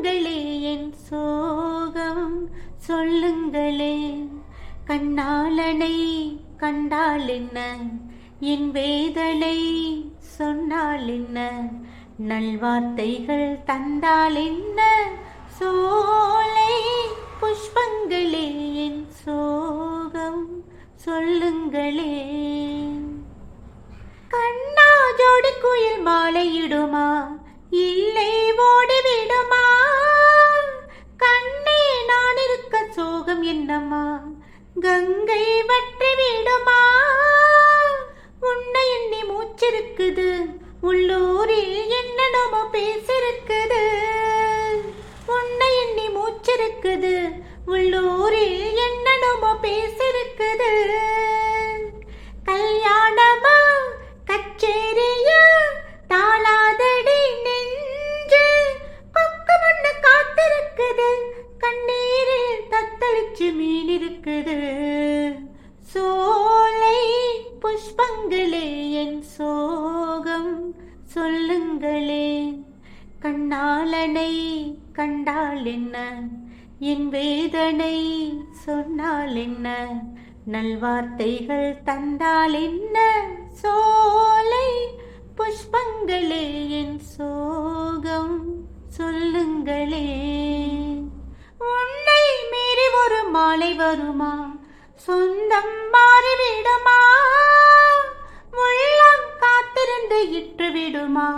புஷ்பங்களே என் சோகம் சொல்லுங்களே. கண்ணாளனை கண்டால் என்ன, என் வேதனை சொன்னால் என்ன, நல்வார்த்தைகள் தந்தால் என்ன, சோலை புஷ்பங்களே என் சோகம் சொல்லுங்களே. கண்ணா ஜோடி குயில் மாலையிடுமா, இல்லை ஓடிவிடுமா, கண்ணே நான் இருக்க சோகம் என்னம்மா, கங்கை வற்றி விடுமா. உன்னை எண்ணி மூச்சிருக்குது, உள்ளூரில் என்னென்னமோ பேசிருக்குது. உன்னை எண்ணி மூச்சிருக்குது, உள்ளூரில் என்னென்னமோ பேசிருக்குது. கல்யாணமா கச்சேரியா தாளாதடி நெஞ்சு, கொக்கு முன்ன காத்திருக்குது, கண்ணீரில் தத்தளிச்சு மீன் இருக்குது. சோலை புஷ்பங்களே என் சோகம் சொல்லுங்களே. கண்ணாளனை கண்டால் என்ன, என் வேதனை சொன்னால் என்ன, நல்வார்த்தைகள் தந்தால் என்ன, சோலை புஷ்பங்களே என் சோகம் சொல்லுங்களே. உன்னை மீறி ஒரு மாலை வருமா, சொந்தம் மாறிவிடுமா, உள்ளம் காத்திருந்து இற்று விடுமா,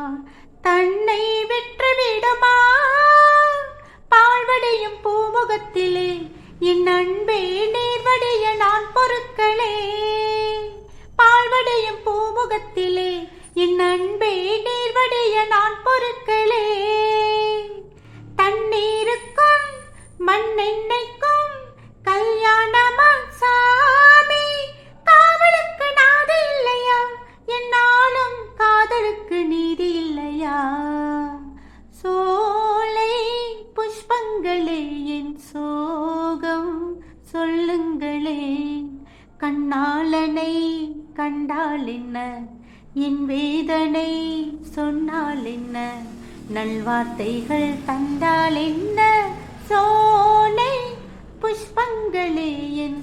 தன்னை விற்று விடுமா. பால்வடையும் பூமுகத்திலே என் அன்பே நீர்வடைய நான் பொறுக்களே. பால்வடையும் பூமுகத்திலே என் அன்பே நீர்வடைய நான் பொறுக்களே. தண்ணீருக்கும் மண்ணெண்ணைக்கும் கல்யாணமா சாமி, காவலுக்கு நாதி இல்லையா, என்னாலும் காதலுக்கு நீதி இல்லையா. சோலை புஷ்பங்களே என் சோகம் சொல்லுங்களே. கண்ணாளனை கண்டால் என்ன, என் வேதனை சொன்னால் என்ன, நல்வார்த்தைகள் தந்தால் என்ன, சோலை புஷ்பங்களே என்